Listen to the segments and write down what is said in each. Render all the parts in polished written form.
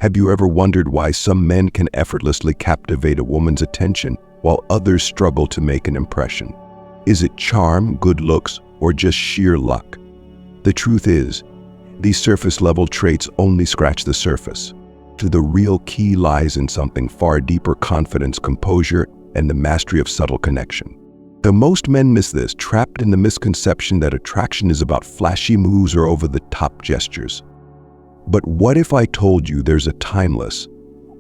Have you ever wondered why some men can effortlessly captivate a woman's attention while others struggle to make an impression? Is it charm, good looks, or just sheer luck? The truth is, these surface-level traits only scratch the surface. The real key lies in something far deeper: confidence, composure, and the mastery of subtle connection. Though most men miss this, trapped in the misconception that attraction is about flashy moves or over-the-top gestures. But what if I told you there's a timeless,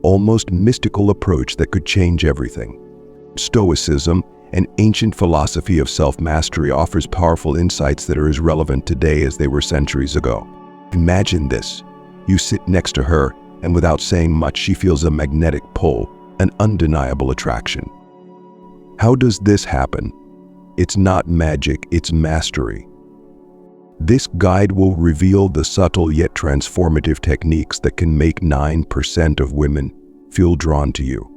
almost mystical approach that could change everything? Stoicism, an ancient philosophy of self-mastery, offers powerful insights that are as relevant today as they were centuries ago. Imagine this. You sit next to her, and without saying much, she feels a magnetic pull, an undeniable attraction. How does this happen? It's not magic, it's mastery. This guide will reveal the subtle yet transformative techniques that can make 9% of women feel drawn to you.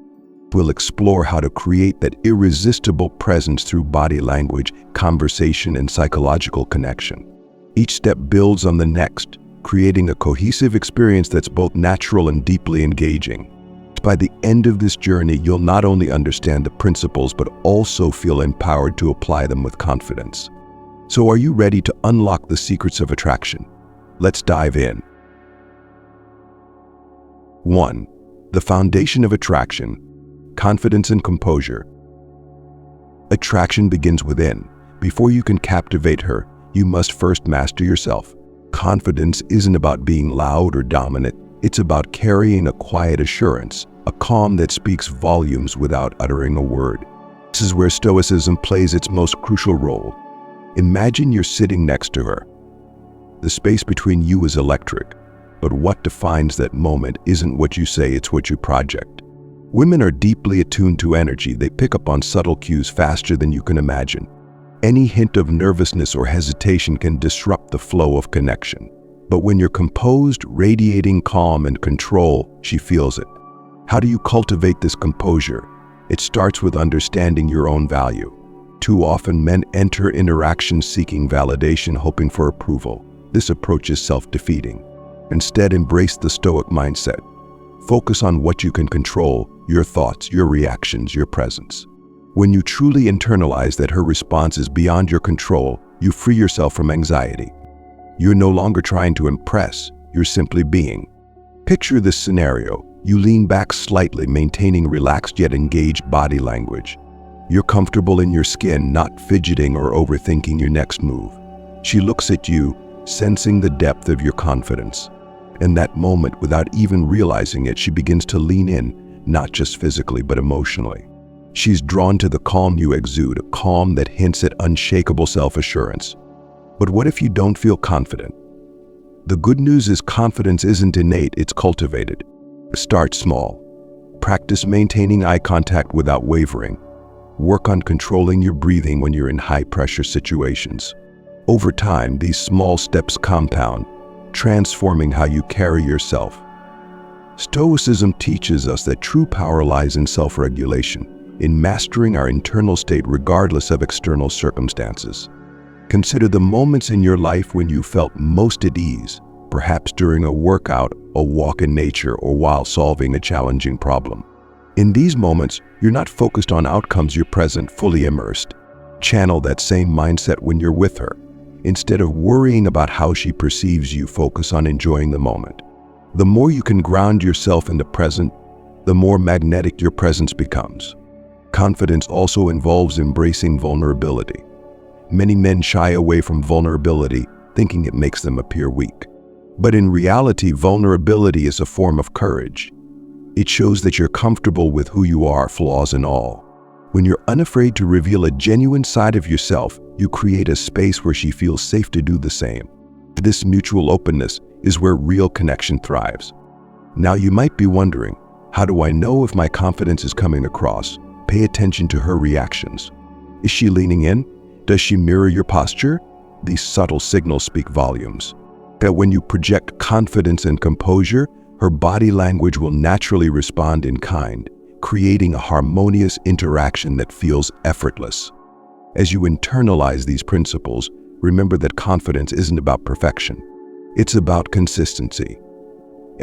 We'll explore how to create that irresistible presence through body language, conversation, and psychological connection. Each step builds on the next, creating a cohesive experience that's both natural and deeply engaging. By the end of this journey, you'll not only understand the principles, but also feel empowered to apply them with confidence. So are you ready to unlock the secrets of attraction? Let's dive in. 1. The foundation of attraction: confidence and composure. Attraction begins within. Before you can captivate her, you must first master yourself. Confidence isn't about being loud or dominant. It's about carrying a quiet assurance, a calm that speaks volumes without uttering a word. This is where Stoicism plays its most crucial role. Imagine you're sitting next to her. The space between you is electric, but what defines that moment isn't what you say, it's what you project. Women are deeply attuned to energy. They pick up on subtle cues faster than you can imagine. Any hint of nervousness or hesitation can disrupt the flow of connection. But when you're composed, radiating calm and control, she feels it. How do you cultivate this composure? It starts with understanding your own value. Too often, men enter interactions seeking validation, hoping for approval. This approach is self-defeating. Instead, embrace the Stoic mindset. Focus on what you can control: your thoughts, your reactions, your presence. When you truly internalize that her response is beyond your control, you free yourself from anxiety. You're no longer trying to impress, you're simply being. Picture this scenario. You lean back slightly, maintaining relaxed yet engaged body language. You're comfortable in your skin, not fidgeting or overthinking your next move. She looks at you, sensing the depth of your confidence. In that moment, without even realizing it, she begins to lean in, not just physically, but emotionally. She's drawn to the calm you exude, a calm that hints at unshakable self-assurance. But what if you don't feel confident? The good news is confidence isn't innate, it's cultivated. Start small. Practice maintaining eye contact without wavering. Work on controlling your breathing when you're in high-pressure situations. Over time, these small steps compound, transforming how you carry yourself. Stoicism teaches us that true power lies in self-regulation, in mastering our internal state regardless of external circumstances. Consider the moments in your life when you felt most at ease, perhaps during a workout, a walk in nature, or while solving a challenging problem. In these moments, you're not focused on outcomes, you're present, fully immersed. Channel that same mindset when you're with her. Instead of worrying about how she perceives you, focus on enjoying the moment. The more you can ground yourself in the present, the more magnetic your presence becomes. Confidence also involves embracing vulnerability. Many men shy away from vulnerability, thinking it makes them appear weak. But in reality, vulnerability is a form of courage. It shows that you're comfortable with who you are, flaws and all. When you're unafraid to reveal a genuine side of yourself, you create a space where she feels safe to do the same. This mutual openness is where real connection thrives. Now you might be wondering, how do I know if my confidence is coming across? Pay attention to her reactions. Is she leaning in? Does she mirror your posture? These subtle signals speak volumes. That when you project confidence and composure, her body language will naturally respond in kind, creating a harmonious interaction that feels effortless. As you internalize these principles, remember that confidence isn't about perfection. It's about consistency.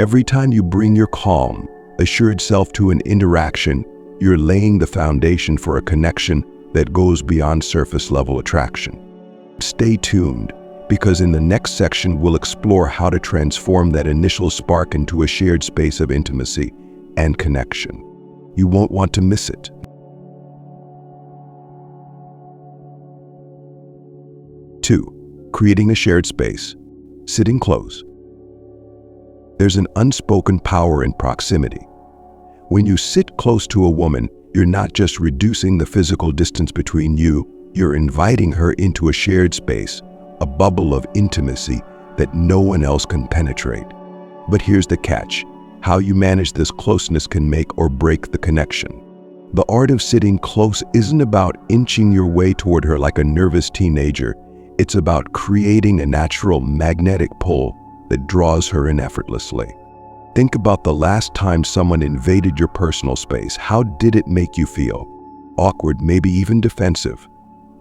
Every time you bring your calm, assured self to an interaction, you're laying the foundation for a connection that goes beyond surface-level attraction. Stay tuned, because in the next section we'll explore how to transform that initial spark into a shared space of intimacy and connection. You won't want to miss it. 2. Creating a shared space. Sitting close. There's an unspoken power in proximity. When you sit close to a woman, you're not just reducing the physical distance between you, you're inviting her into a shared space, a bubble of intimacy that no one else can penetrate. But here's the catch. How you manage this closeness can make or break the connection. The art of sitting close isn't about inching your way toward her like a nervous teenager. It's about creating a natural magnetic pull that draws her in effortlessly. Think about the last time someone invaded your personal space. How did it make you feel? Awkward, maybe even defensive.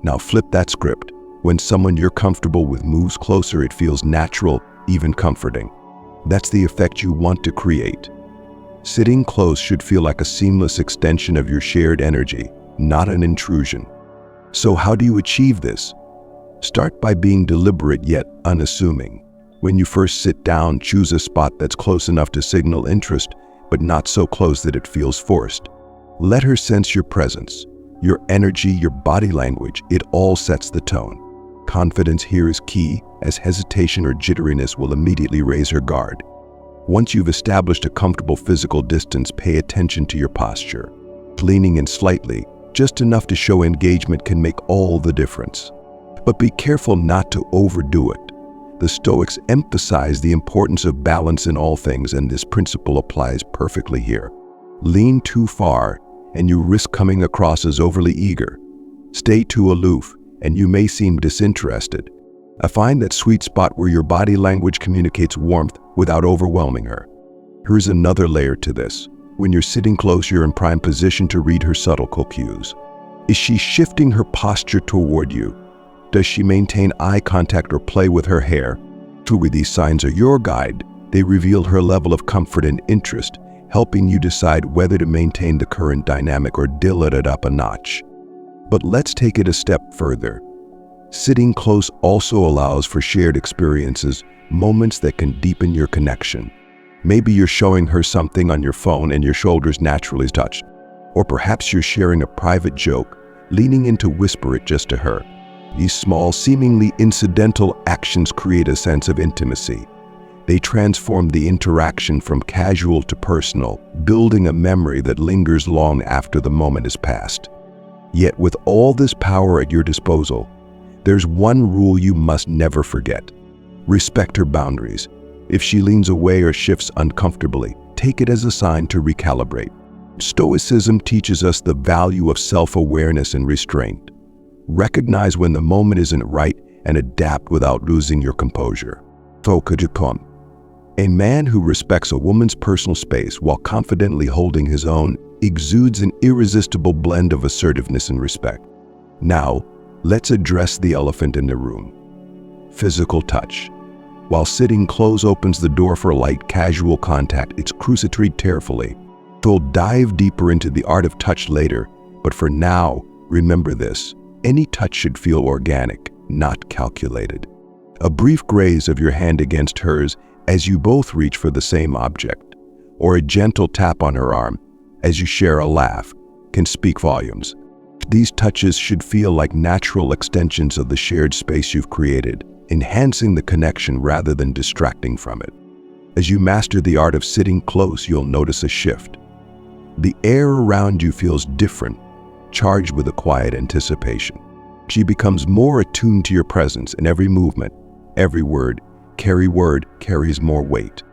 Now flip that script. When someone you're comfortable with moves closer, it feels natural, even comforting. That's the effect you want to create. Sitting close should feel like a seamless extension of your shared energy, not an intrusion. So how do you achieve this? Start by being deliberate yet unassuming. When you first sit down, choose a spot that's close enough to signal interest, but not so close that it feels forced. Let her sense your presence, your energy, your body language. It all sets the tone. Confidence here is key, as hesitation or jitteriness will immediately raise her guard. Once you've established a comfortable physical distance, pay attention to your posture. Leaning in slightly, just enough to show engagement, can make all the difference. But be careful not to overdo it. The Stoics emphasize the importance of balance in all things, and this principle applies perfectly here. Lean too far, and you risk coming across as overly eager. Stay too aloof, and you may seem disinterested. Find that sweet spot where your body language communicates warmth without overwhelming her. Here's another layer to this. When you're sitting close, you're in prime position to read her subtle cues. Is she shifting her posture toward you? Does she maintain eye contact or play with her hair? Truly, these signs are your guide. They reveal her level of comfort and interest, helping you decide whether to maintain the current dynamic or dial it up a notch. But let's take it a step further. Sitting close also allows for shared experiences, moments that can deepen your connection. Maybe you're showing her something on your phone and your shoulders naturally touch. Or perhaps you're sharing a private joke, leaning in to whisper it just to her. These small, seemingly incidental actions create a sense of intimacy. They transform the interaction from casual to personal, building a memory that lingers long after the moment is past. Yet with all this power at your disposal, there's one rule you must never forget. Respect her boundaries. If she leans away or shifts uncomfortably, take it as a sign to recalibrate. Stoicism teaches us the value of self-awareness and restraint. Recognize when the moment isn't right and adapt without losing your composure. Flirtation. A man who respects a woman's personal space while confidently holding his own exudes an irresistible blend of assertiveness and respect. Now, let's address the elephant in the room. Physical touch. While sitting close opens the door for light, casual contact, it's crucial to treat carefully. We'll dive deeper into the art of touch later, but for now, remember this. Any touch should feel organic, not calculated. A brief graze of your hand against hers as you both reach for the same object, or a gentle tap on her arm as you share a laugh, can speak volumes. These touches should feel like natural extensions of the shared space you've created, enhancing the connection rather than distracting from it. As you master the art of sitting close, you'll notice a shift. The air around you feels different, charged with a quiet anticipation. She becomes more attuned to your presence, and every movement, every word carries more weight.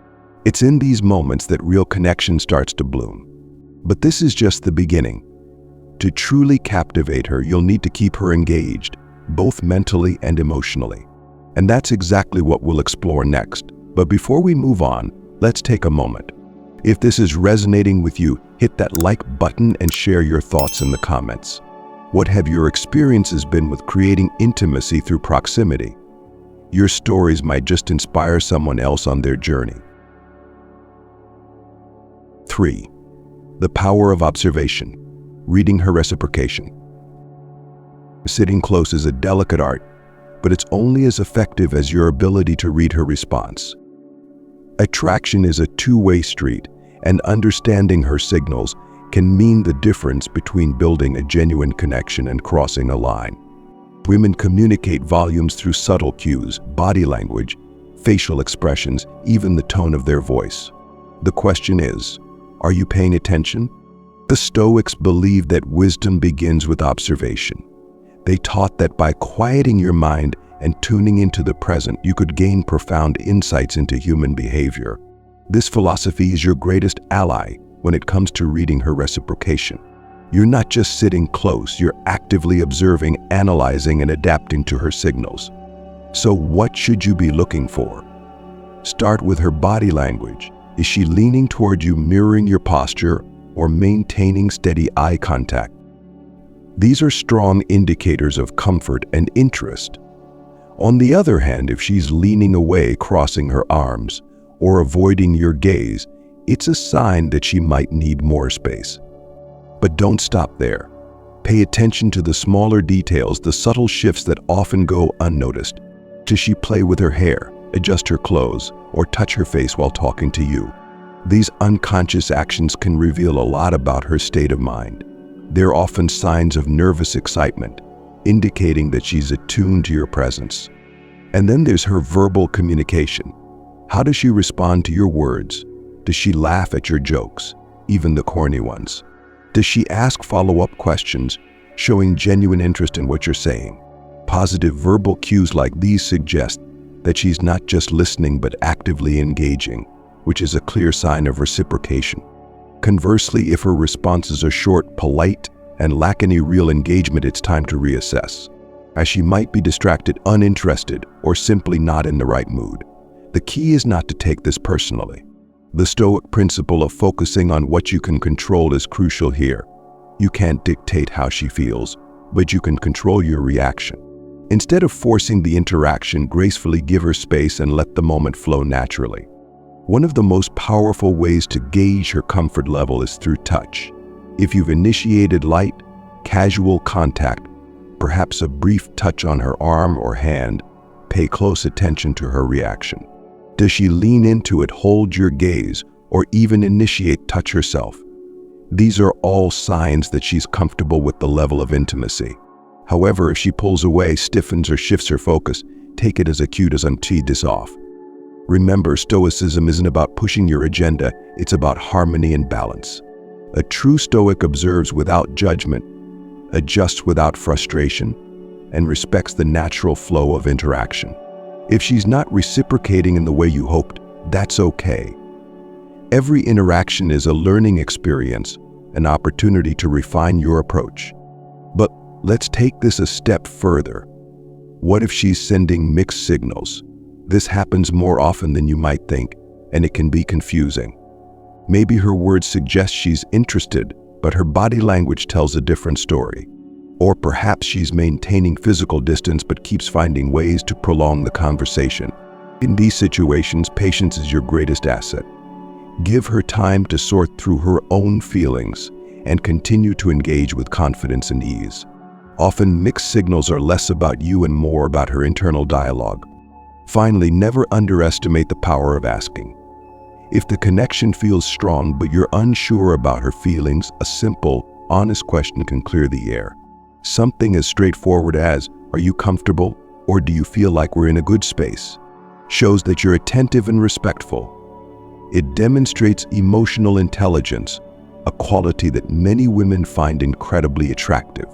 It's in these moments that real connection starts to bloom. But this is just the beginning. To truly captivate her, you'll need to keep her engaged, both mentally and emotionally. And that's exactly what we'll explore next. But before we move on, let's take a moment. If this is resonating with you, hit that like button and share your thoughts in the comments. What have your experiences been with creating intimacy through proximity? Your stories might just inspire someone else on their journey. 3. The power of observation, reading her reciprocation. Sitting close is a delicate art, but it's only as effective as your ability to read her response. Attraction is a two-way street, and understanding her signals can mean the difference between building a genuine connection and crossing a line. Women communicate volumes through subtle cues, body language, facial expressions, even the tone of their voice. The question is, are you paying attention? The Stoics believed that wisdom begins with observation. They taught that by quieting your mind and tuning into the present, you could gain profound insights into human behavior. This philosophy is your greatest ally when it comes to reading her reciprocation. You're not just sitting close, you're actively observing, analyzing, and adapting to her signals. So what should you be looking for? Start with her body language. Is she leaning toward you, mirroring your posture, or maintaining steady eye contact? These are strong indicators of comfort and interest. On the other hand, if she's leaning away, crossing her arms, or avoiding your gaze, it's a sign that she might need more space. But don't stop there. Pay attention to the smaller details, the subtle shifts that often go unnoticed. Does she play with her hair, adjust her clothes, or touch her face while talking to you? These unconscious actions can reveal a lot about her state of mind. They're often signs of nervous excitement, indicating that she's attuned to your presence. And then there's her verbal communication. How does she respond to your words? Does she laugh at your jokes, even the corny ones? Does she ask follow-up questions, showing genuine interest in what you're saying? Positive verbal cues like these suggest that she's not just listening but actively engaging, which is a clear sign of reciprocation. Conversely, if her responses are short, polite, and lack any real engagement, it's time to reassess, as she might be distracted, uninterested, or simply not in the right mood. The key is not to take this personally. The Stoic principle of focusing on what you can control is crucial here. You can't dictate how she feels, but you can control your reaction. Instead of forcing the interaction, gracefully give her space and let the moment flow naturally. One of the most powerful ways to gauge her comfort level is through touch. If you've initiated light, casual contact, perhaps a brief touch on her arm or hand, pay close attention to her reaction. Does she lean into it, hold your gaze, or even initiate touch herself? These are all signs that she's comfortable with the level of intimacy. However, if she pulls away, stiffens, or shifts her focus, take it as a cue to tee this off. Remember, Stoicism isn't about pushing your agenda, it's about harmony and balance. A true Stoic observes without judgment, adjusts without frustration, and respects the natural flow of interaction. If she's not reciprocating in the way you hoped, that's okay. Every interaction is a learning experience, an opportunity to refine your approach. But let's take this a step further. What if she's sending mixed signals? This happens more often than you might think, and it can be confusing. Maybe her words suggest she's interested, but her body language tells a different story. Or perhaps she's maintaining physical distance but keeps finding ways to prolong the conversation. In these situations, patience is your greatest asset. Give her time to sort through her own feelings and continue to engage with confidence and ease. Often, mixed signals are less about you and more about her internal dialogue. Finally, never underestimate the power of asking. If the connection feels strong but you're unsure about her feelings, a simple, honest question can clear the air. Something as straightforward as, "Are you comfortable?" or "Do you feel like we're in a good space?" shows that you're attentive and respectful. It demonstrates emotional intelligence, a quality that many women find incredibly attractive.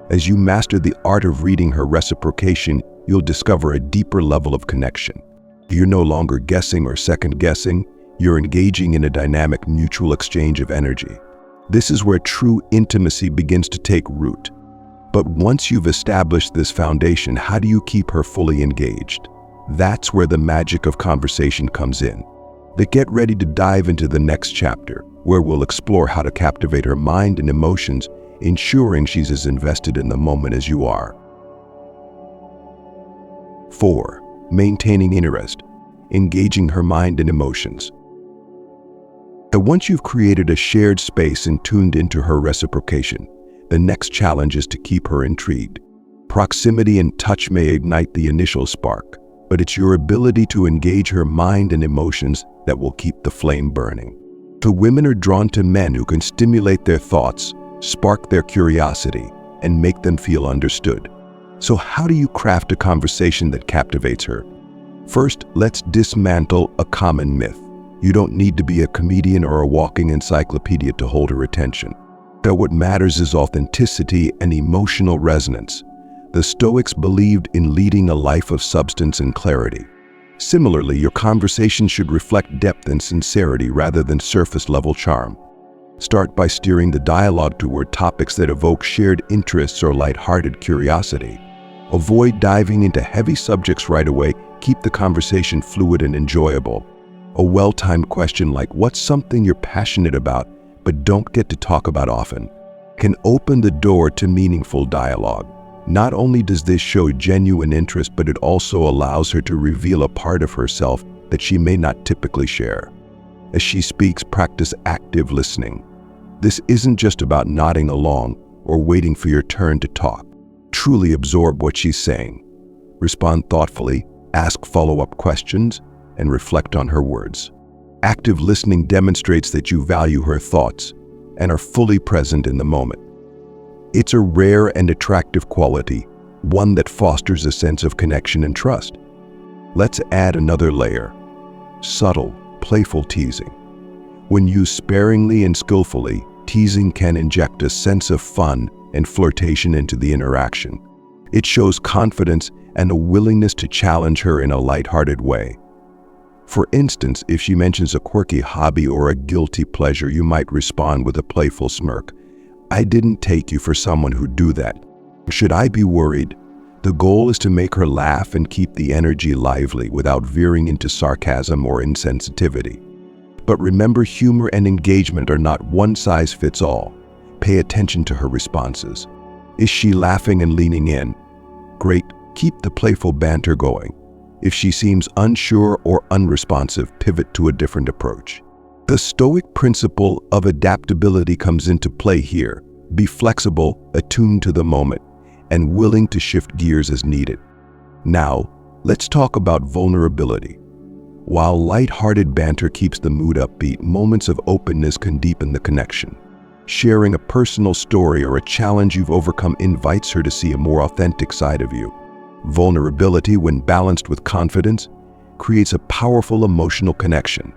As you master the art of reading her reciprocation, you'll discover a deeper level of connection. You're no longer guessing or second-guessing, you're engaging in a dynamic mutual exchange of energy. This is where true intimacy begins to take root. But once you've established this foundation, how do you keep her fully engaged? That's where the magic of conversation comes in. But get ready to dive into the next chapter, where we'll explore how to captivate her mind and emotions, ensuring she's as invested in the moment as you are. 4. Maintaining interest, engaging her mind and emotions. But once you've created a shared space and tuned into her reciprocation, the next challenge is to keep her intrigued. Proximity and touch may ignite the initial spark, but it's your ability to engage her mind and emotions that will keep the flame burning. So women are drawn to men who can stimulate their thoughts, spark their curiosity, and make them feel understood. So how do you craft a conversation that captivates her? First, let's dismantle a common myth. You don't need to be a comedian or a walking encyclopedia to hold her attention. But what matters is authenticity and emotional resonance. The Stoics believed in leading a life of substance and clarity. Similarly, your conversation should reflect depth and sincerity rather than surface-level charm. Start by steering the dialogue toward topics that evoke shared interests or lighthearted curiosity. Avoid diving into heavy subjects right away. Keep the conversation fluid and enjoyable. A well-timed question like, "What's something you're passionate about but don't get to talk about often?" can open the door to meaningful dialogue. Not only does this show genuine interest, but it also allows her to reveal a part of herself that she may not typically share. As she speaks, practice active listening. This isn't just about nodding along or waiting for your turn to talk. Truly absorb what she's saying. Respond thoughtfully, ask follow-up questions, and reflect on her words. Active listening demonstrates that you value her thoughts and are fully present in the moment. It's a rare and attractive quality, one that fosters a sense of connection and trust. Let's add another layer: subtle, playful teasing. When used sparingly and skillfully, teasing can inject a sense of fun and flirtation into the interaction. It shows confidence and a willingness to challenge her in a lighthearted way. For instance, if she mentions a quirky hobby or a guilty pleasure, you might respond with a playful smirk. "I didn't take you for someone who'd do that. Should I be worried?" The goal is to make her laugh and keep the energy lively without veering into sarcasm or insensitivity. But remember, humor and engagement are not one size fits all. Pay attention to her responses. Is she laughing and leaning in? Great, keep the playful banter going. If she seems unsure or unresponsive, pivot to a different approach. The Stoic principle of adaptability comes into play here. Be flexible, attuned to the moment, and willing to shift gears as needed. Now, let's talk about vulnerability. While light-hearted banter keeps the mood upbeat, moments of openness can deepen the connection. Sharing a personal story or a challenge you've overcome invites her to see a more authentic side of you. Vulnerability, when balanced with confidence, creates a powerful emotional connection.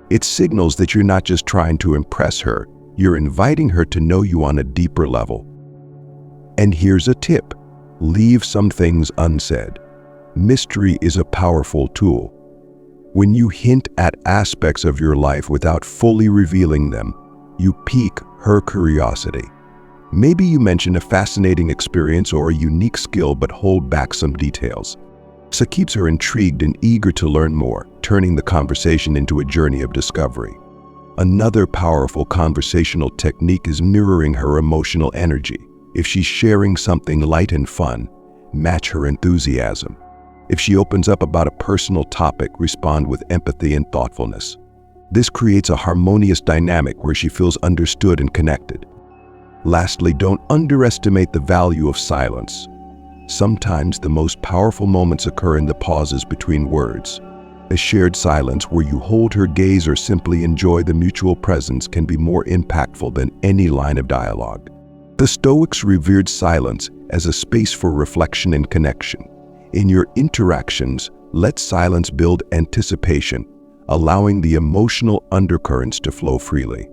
It signals that you're not just trying to impress her, you're inviting her to know you on a deeper level. And here's a tip: leave some things unsaid. Mystery is a powerful tool. When you hint at aspects of your life without fully revealing them, you pique her curiosity. Maybe you mention a fascinating experience or a unique skill but hold back some details. So it keeps her intrigued and eager to learn more, turning the conversation into a journey of discovery. Another powerful conversational technique is mirroring her emotional energy. If she's sharing something light and fun, match her enthusiasm. If she opens up about a personal topic, respond with empathy and thoughtfulness. This creates a harmonious dynamic where she feels understood and connected. Lastly, don't underestimate the value of silence. Sometimes the most powerful moments occur in the pauses between words. A shared silence where you hold her gaze or simply enjoy the mutual presence can be more impactful than any line of dialogue. The Stoics revered silence as a space for reflection and connection. In your interactions, let silence build anticipation, allowing the emotional undercurrents to flow freely.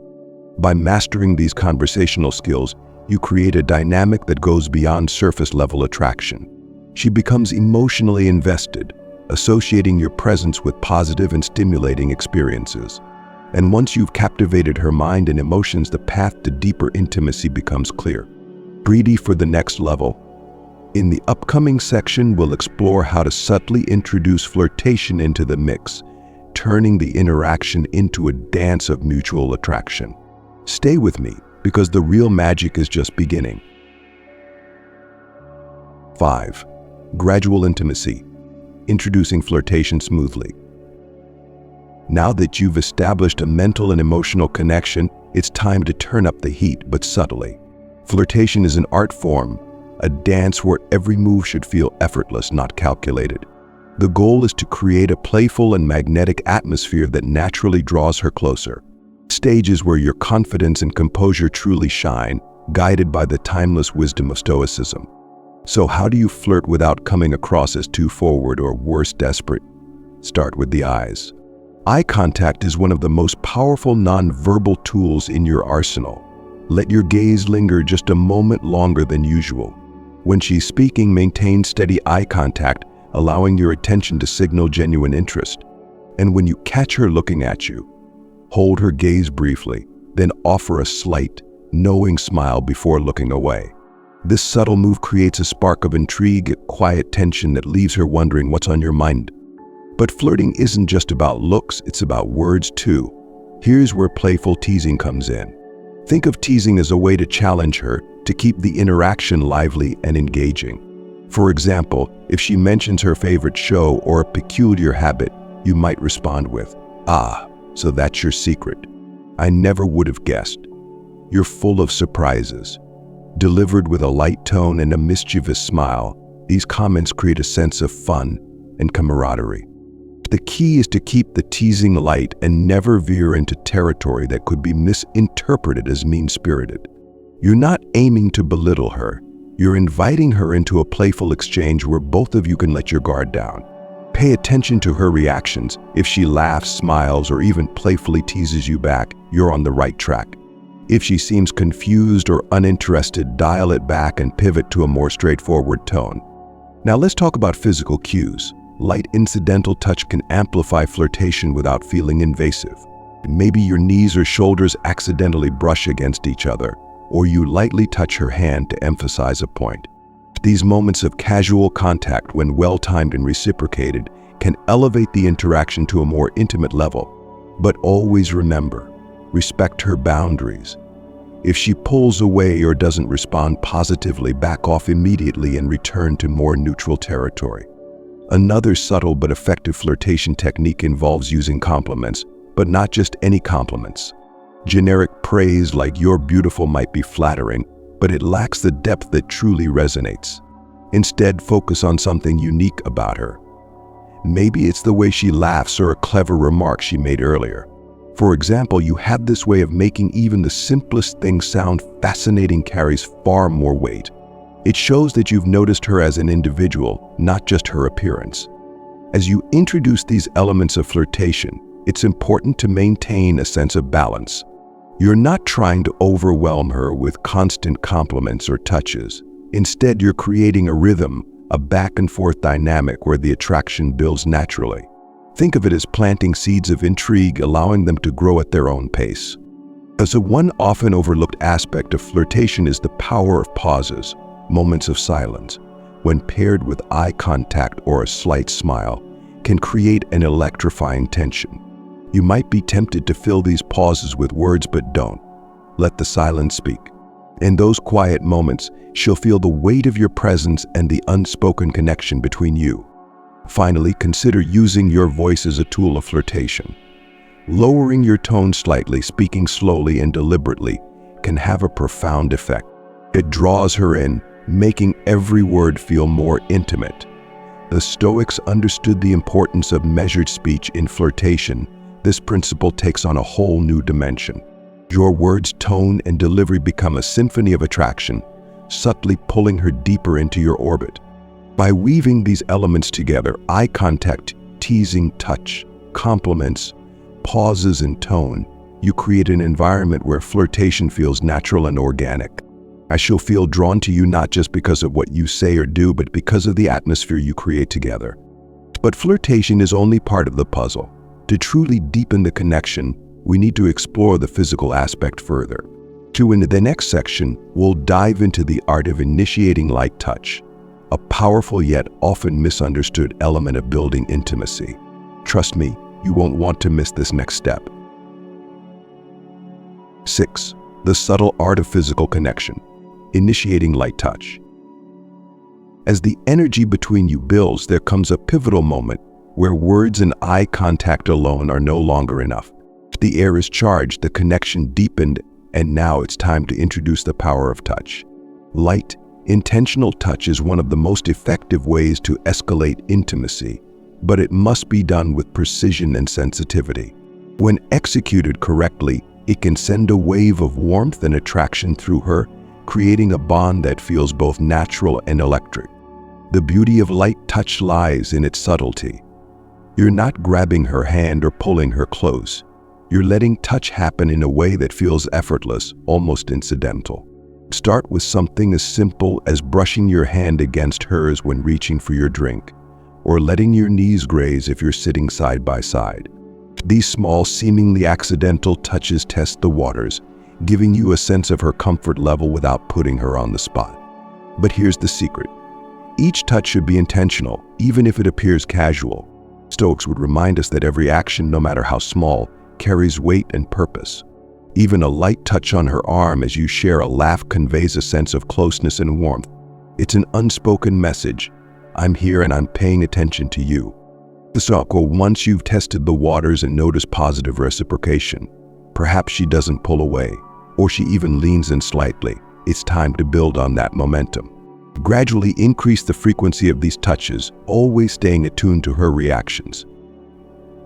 By mastering these conversational skills, you create a dynamic that goes beyond surface-level attraction. She becomes emotionally invested, associating your presence with positive and stimulating experiences. And once you've captivated her mind and emotions, the path to deeper intimacy becomes clear. Ready for the next level? In the upcoming section, we'll explore how to subtly introduce flirtation into the mix, turning the interaction into a dance of mutual attraction. Stay with me, because the real magic is just beginning. 5. Gradual intimacy. Introducing flirtation smoothly. Now that you've established a mental and emotional connection, it's time to turn up the heat, but subtly. Flirtation is an art form, a dance where every move should feel effortless, not calculated. The goal is to create a playful and magnetic atmosphere that naturally draws her closer. Stages where your confidence and composure truly shine, guided by the timeless wisdom of Stoicism. So how do you flirt without coming across as too forward or worse, desperate? Start with the eyes. Eye contact is one of the most powerful non-verbal tools in your arsenal. Let your gaze linger just a moment longer than usual. When she's speaking, maintain steady eye contact, allowing your attention to signal genuine interest. And when you catch her looking at you, hold her gaze briefly, then offer a slight, knowing smile before looking away. This subtle move creates a spark of intrigue, a quiet tension that leaves her wondering what's on your mind. But flirting isn't just about looks, it's about words too. Here's where playful teasing comes in. Think of teasing as a way to challenge her, to keep the interaction lively and engaging. For example, if she mentions her favorite show or a peculiar habit, you might respond with, "Ah, so that's your secret. I never would have guessed." You're full of surprises. Delivered with a light tone and a mischievous smile, these comments create a sense of fun and camaraderie. The key is to keep the teasing light and never veer into territory that could be misinterpreted as mean-spirited. You're not aiming to belittle her. You're inviting her into a playful exchange where both of you can let your guard down. Pay attention to her reactions. If she laughs, smiles, or even playfully teases you back, you're on the right track. If she seems confused or uninterested, dial it back and pivot to a more straightforward tone. Now let's talk about physical cues. Light incidental touch can amplify flirtation without feeling invasive. Maybe your knees or shoulders accidentally brush against each other, or you lightly touch her hand to emphasize a point. These moments of casual contact, when well-timed and reciprocated, can elevate the interaction to a more intimate level. But always remember, respect her boundaries. If she pulls away or doesn't respond positively, back off immediately and return to more neutral territory. Another subtle but effective flirtation technique involves using compliments, but not just any compliments. Generic praise like "you're beautiful" might be flattering, but it lacks the depth that truly resonates. Instead, focus on something unique about her. Maybe it's the way she laughs or a clever remark she made earlier. For example, you have this way of making even the simplest thing sound fascinating carries far more weight. It shows that you've noticed her as an individual, not just her appearance. As you introduce these elements of flirtation, it's important to maintain a sense of balance. You're not trying to overwhelm her with constant compliments or touches. Instead, you're creating a rhythm, a back-and-forth dynamic where the attraction builds naturally. Think of it as planting seeds of intrigue, allowing them to grow at their own pace. As one often overlooked aspect of flirtation is the power of pauses, moments of silence, when paired with eye contact or a slight smile, can create an electrifying tension. You might be tempted to fill these pauses with words, but don't. Let the silence speak. In those quiet moments, she'll feel the weight of your presence and the unspoken connection between you. Finally, consider using your voice as a tool of flirtation. Lowering your tone slightly, speaking slowly and deliberately, can have a profound effect. It draws her in, making every word feel more intimate. The Stoics understood the importance of measured speech in flirtation. This principle takes on a whole new dimension. Your words, tone, and delivery become a symphony of attraction, subtly pulling her deeper into your orbit. By weaving these elements together, eye contact, teasing, touch, compliments, pauses, and tone, you create an environment where flirtation feels natural and organic. She'll feel drawn to you not just because of what you say or do, but because of the atmosphere you create together. But flirtation is only part of the puzzle. To truly deepen the connection, we need to explore the physical aspect further. In the next section, we'll dive into the art of initiating light touch, a powerful yet often misunderstood element of building intimacy. Trust me, you won't want to miss this next step. 6. The subtle art of physical connection. Initiating light touch. As the energy between you builds, there comes a pivotal moment, where words and eye contact alone are no longer enough. The air is charged, the connection deepened, and now it's time to introduce the power of touch. Light, intentional touch is one of the most effective ways to escalate intimacy, but it must be done with precision and sensitivity. When executed correctly, it can send a wave of warmth and attraction through her, creating a bond that feels both natural and electric. The beauty of light touch lies in its subtlety. You're not grabbing her hand or pulling her close. You're letting touch happen in a way that feels effortless, almost incidental. Start with something as simple as brushing your hand against hers when reaching for your drink, or letting your knees graze if you're sitting side by side. These small, seemingly accidental touches test the waters, giving you a sense of her comfort level without putting her on the spot. But here's the secret. Each touch should be intentional, even if it appears casual. Stoics would remind us that every action, no matter how small, carries weight and purpose. Even a light touch on her arm as you share a laugh conveys a sense of closeness and warmth. It's an unspoken message. I'm here and I'm paying attention to you. Once you've tested the waters and noticed positive reciprocation, perhaps she doesn't pull away, or she even leans in slightly. It's time to build on that momentum. Gradually increase the frequency of these touches, always staying attuned to her reactions.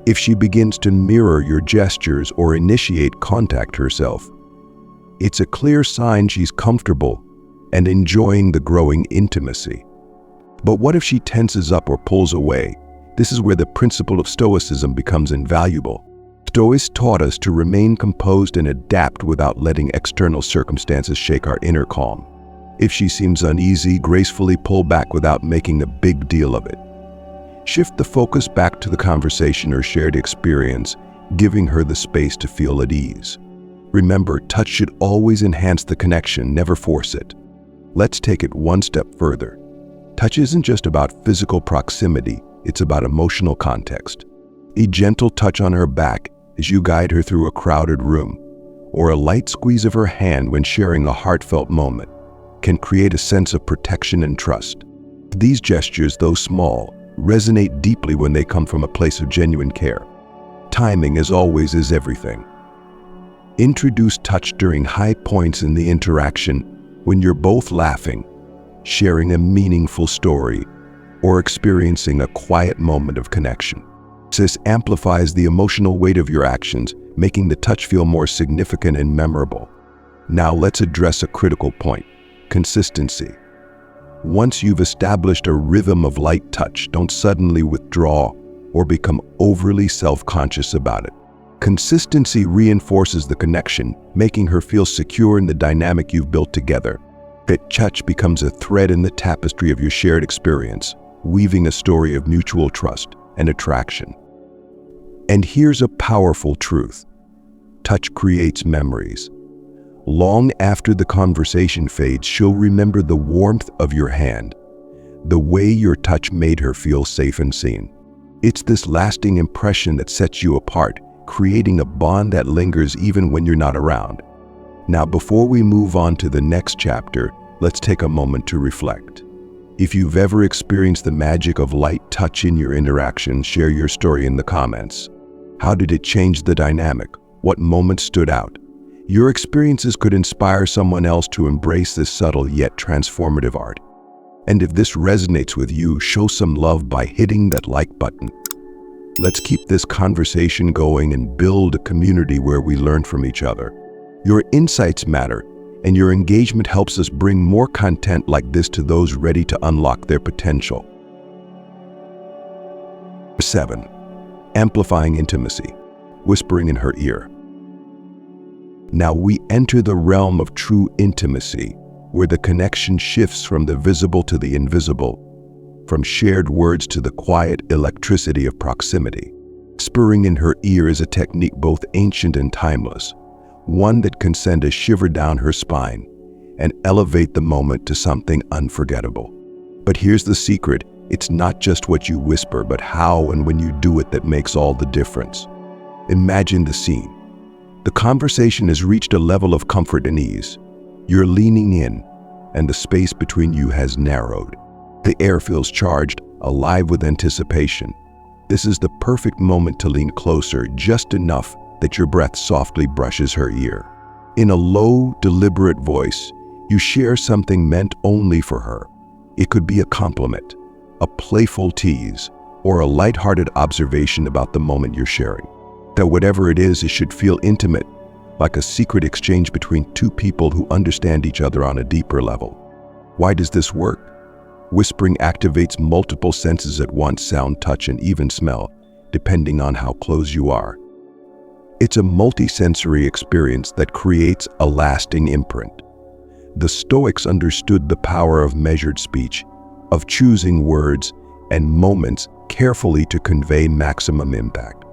If she begins to mirror your gestures or initiate contact herself, it's a clear sign she's comfortable and enjoying the growing intimacy. But what if she tenses up or pulls away? This is where the principle of Stoicism becomes invaluable. Stoics taught us to remain composed and adapt without letting external circumstances shake our inner calm. If she seems uneasy, gracefully pull back without making a big deal of it. Shift the focus back to the conversation or shared experience, giving her the space to feel at ease. Remember, touch should always enhance the connection, never force it. Let's take it one step further. Touch isn't just about physical proximity, it's about emotional context. A gentle touch on her back as you guide her through a crowded room, or a light squeeze of her hand when sharing a heartfelt moment, can create a sense of protection and trust. These gestures, though small, resonate deeply when they come from a place of genuine care. Timing, as always, is everything. Introduce touch during high points in the interaction, when you're both laughing, sharing a meaningful story, or experiencing a quiet moment of connection. This amplifies the emotional weight of your actions, making the touch feel more significant and memorable. Now let's address a critical point: consistency. Once you've established a rhythm of light touch, don't suddenly withdraw or become overly self-conscious about it. Consistency reinforces the connection, making her feel secure in the dynamic you've built together. That touch becomes a thread in the tapestry of your shared experience, weaving a story of mutual trust and attraction. And here's a powerful truth: touch creates memories. Long after the conversation fades, she'll remember the warmth of your hand, the way your touch made her feel safe and seen. It's this lasting impression that sets you apart, creating a bond that lingers even when you're not around. Now, before we move on to the next chapter, let's take a moment to reflect. If you've ever experienced the magic of light touch in your interactions, share your story in the comments. How did it change the dynamic? What moments stood out? Your experiences could inspire someone else to embrace this subtle yet transformative art. And if this resonates with you, show some love by hitting that like button. Let's keep this conversation going and build a community where we learn from each other. Your insights matter, and your engagement helps us bring more content like this to those ready to unlock their potential. 7. Amplifying intimacy. Whispering in her ear. Now we enter the realm of true intimacy, where the connection shifts from the visible to the invisible, from shared words to the quiet electricity of proximity. Whispering in her ear is a technique both ancient and timeless, one that can send a shiver down her spine and elevate the moment to something unforgettable. But here's the secret: it's not just what you whisper, but how and when you do it that makes all the difference. Imagine the scene. The conversation has reached a level of comfort and ease. You're leaning in, and the space between you has narrowed. The air feels charged, alive with anticipation. This is the perfect moment to lean closer, just enough that your breath softly brushes her ear. In a low, deliberate voice, you share something meant only for her. It could be a compliment, a playful tease, or a lighthearted observation about the moment you're sharing. That whatever it is, it should feel intimate, like a secret exchange between two people who understand each other on a deeper level. Why does this work? Whispering activates multiple senses at once: sound, touch, and even smell, depending on how close you are. It's a multisensory experience that creates a lasting imprint. The Stoics understood the power of measured speech, of choosing words and moments carefully to convey maximum impact.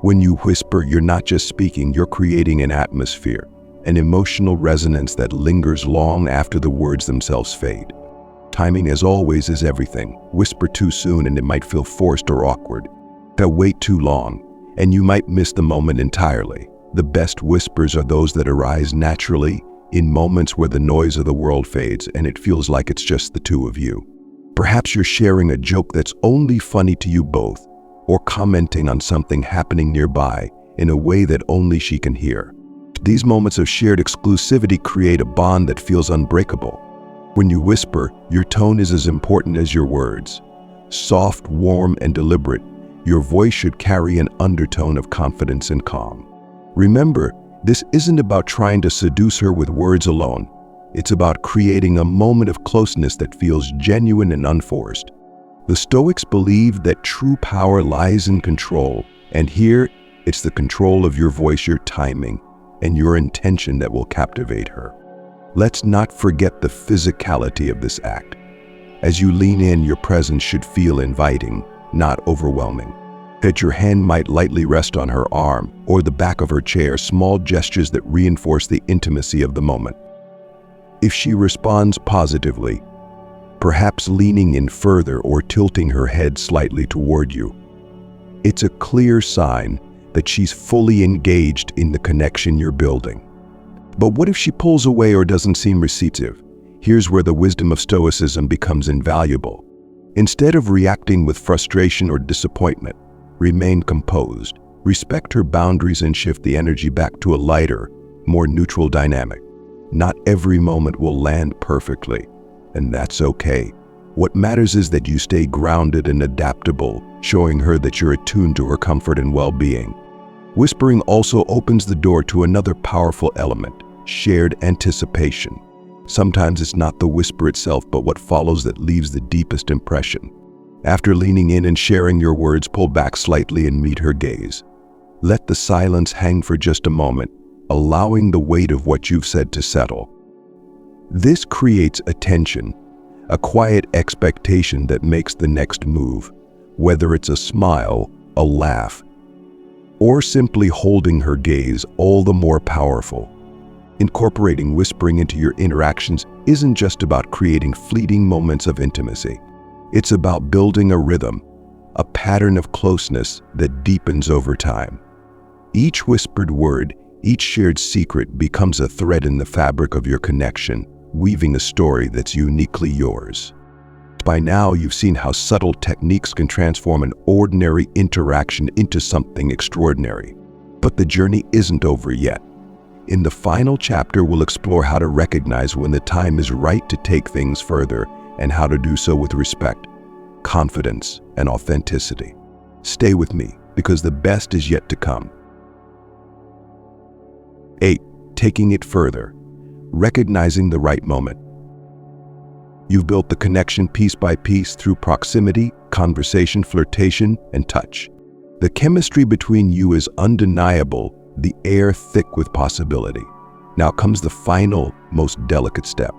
When you whisper, you're not just speaking, you're creating an atmosphere, an emotional resonance that lingers long after the words themselves fade. Timing, as always, is everything. Whisper too soon and it might feel forced or awkward. Wait too long and you might miss the moment entirely. The best whispers are those that arise naturally, in moments where the noise of the world fades and it feels like it's just the two of you. Perhaps you're sharing a joke that's only funny to you both, or commenting on something happening nearby in a way that only she can hear. These moments of shared exclusivity create a bond that feels unbreakable. When you whisper, your tone is as important as your words. Soft, warm, and deliberate, your voice should carry an undertone of confidence and calm. Remember, this isn't about trying to seduce her with words alone. It's about creating a moment of closeness that feels genuine and unforced. The Stoics believed that true power lies in control, and here it's the control of your voice, your timing, and your intention that will captivate her. Let's not forget the physicality of this act. As you lean in, your presence should feel inviting, not overwhelming. That your hand might lightly rest on her arm or the back of her chair, small gestures that reinforce the intimacy of the moment. If she responds positively, perhaps leaning in further or tilting her head slightly toward you, it's a clear sign that she's fully engaged in the connection you're building. But what if she pulls away or doesn't seem receptive? Here's where the wisdom of Stoicism becomes invaluable. Instead of reacting with frustration or disappointment, remain composed. Respect her boundaries and shift the energy back to a lighter, more neutral dynamic. Not every moment will land perfectly, and that's okay. What matters is that you stay grounded and adaptable, showing her that you're attuned to her comfort and well-being. Whispering also opens the door to another powerful element: shared anticipation. Sometimes it's not the whisper itself, but what follows that leaves the deepest impression. After leaning in and sharing your words, pull back slightly and meet her gaze. Let the silence hang for just a moment, allowing the weight of what you've said to settle. This creates a tension, a quiet expectation that makes the next move, whether it's a smile, a laugh, or simply holding her gaze, all the more powerful. Incorporating whispering into your interactions isn't just about creating fleeting moments of intimacy. It's about building a rhythm, a pattern of closeness that deepens over time. Each whispered word, each shared secret becomes a thread in the fabric of your connection, weaving a story that's uniquely yours. By now, you've seen how subtle techniques can transform an ordinary interaction into something extraordinary. But the journey isn't over yet. In the final chapter, we'll explore how to recognize when the time is right to take things further and how to do so with respect, confidence, and authenticity. Stay with me, because the best is yet to come. 8. Taking it further. Recognizing the right moment. You've built the connection piece by piece through proximity, conversation, flirtation, and touch. The chemistry between you is undeniable, the air thick with possibility. Now comes the final, most delicate step: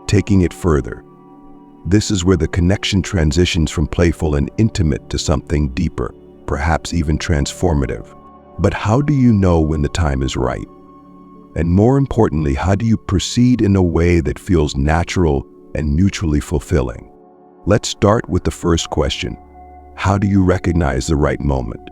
taking it further. This is where the connection transitions from playful and intimate to something deeper, perhaps even transformative. But how do you know when the time is right? And more importantly, how do you proceed in a way that feels natural and mutually fulfilling? Let's start with the first question. How do you recognize the right moment?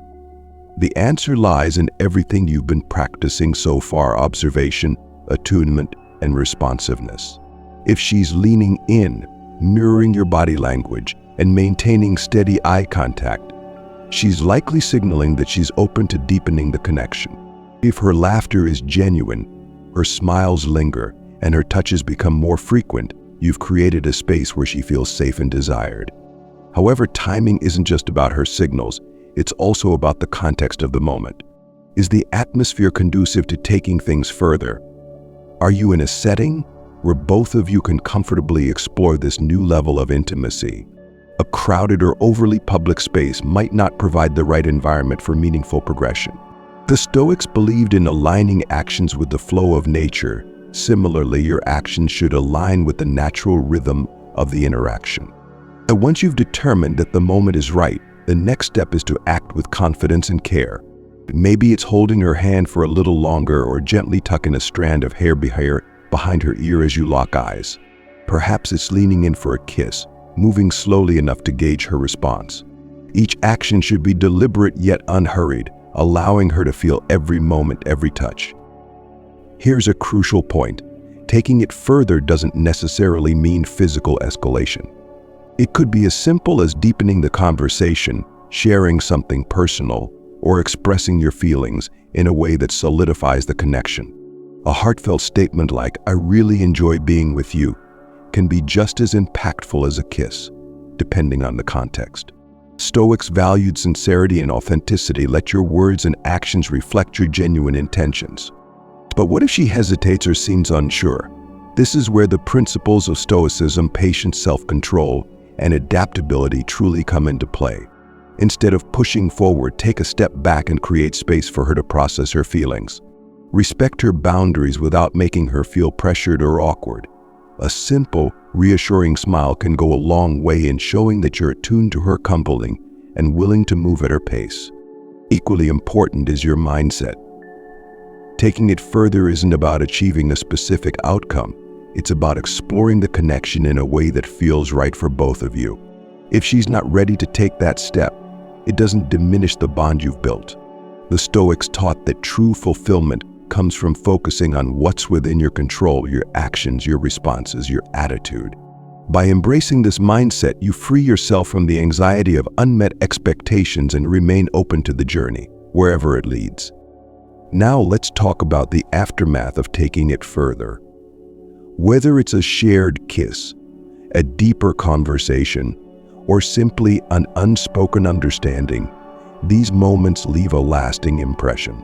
The answer lies in everything you've been practicing so far: observation, attunement, and responsiveness. If she's leaning in, mirroring your body language, and maintaining steady eye contact, she's likely signaling that she's open to deepening the connection. If her laughter is genuine, her smiles linger, and her touches become more frequent, you've created a space where she feels safe and desired. However, timing isn't just about her signals, it's also about the context of the moment. Is the atmosphere conducive to taking things further? Are you in a setting where both of you can comfortably explore this new level of intimacy? A crowded or overly public space might not provide the right environment for meaningful progression. The Stoics believed in aligning actions with the flow of nature. Similarly, your actions should align with the natural rhythm of the interaction. And once you've determined that the moment is right, the next step is to act with confidence and care. Maybe it's holding her hand for a little longer or gently tucking a strand of hair behind her ear as you lock eyes. Perhaps it's leaning in for a kiss, moving slowly enough to gauge her response. Each action should be deliberate yet unhurried, allowing her to feel every moment, every touch. Here's a crucial point. Taking it further doesn't necessarily mean physical escalation. It could be as simple as deepening the conversation, sharing something personal, or expressing your feelings in a way that solidifies the connection. A heartfelt statement like, "I really enjoy being with you," can be just as impactful as a kiss, depending on the context. Stoics valued sincerity and authenticity. Let your words and actions reflect your genuine intentions. But what if she hesitates or seems unsure? This is where the principles of Stoicism, patience, self-control, and adaptability truly come into play. Instead of pushing forward, take a step back and create space for her to process her feelings. Respect her boundaries without making her feel pressured or awkward. A simple, reassuring smile can go a long way in showing that you're attuned to her compelling and willing to move at her pace. Equally important is your mindset. Taking it further isn't about achieving a specific outcome. It's about exploring the connection in a way that feels right for both of you. If she's not ready to take that step, it doesn't diminish the bond you've built. The Stoics taught that true fulfillment comes from focusing on what's within your control, your actions, your responses, your attitude. By embracing this mindset, you free yourself from the anxiety of unmet expectations and remain open to the journey, wherever it leads. Now let's talk about the aftermath of taking it further. Whether it's a shared kiss, a deeper conversation, or simply an unspoken understanding, these moments leave a lasting impression.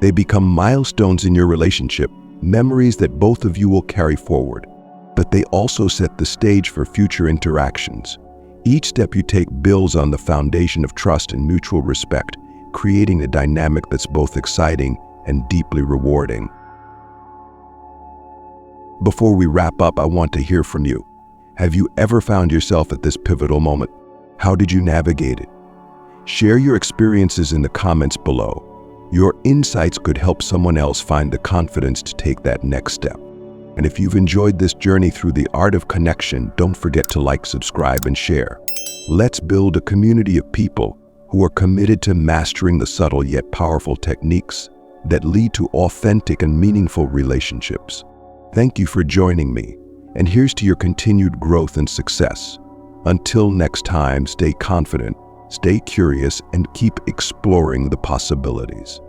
They become milestones in your relationship, memories that both of you will carry forward. But they also set the stage for future interactions. Each step you take builds on the foundation of trust and mutual respect, creating a dynamic that's both exciting and deeply rewarding. Before we wrap up, I want to hear from you. Have you ever found yourself at this pivotal moment? How did you navigate it? Share your experiences in the comments below. Your insights could help someone else find the confidence to take that next step. And if you've enjoyed this journey through the art of connection, don't forget to like, subscribe, and share. Let's build a community of people who are committed to mastering the subtle yet powerful techniques that lead to authentic and meaningful relationships. Thank you for joining me, and here's to your continued growth and success. Until next time, stay confident, stay curious, and keep exploring the possibilities.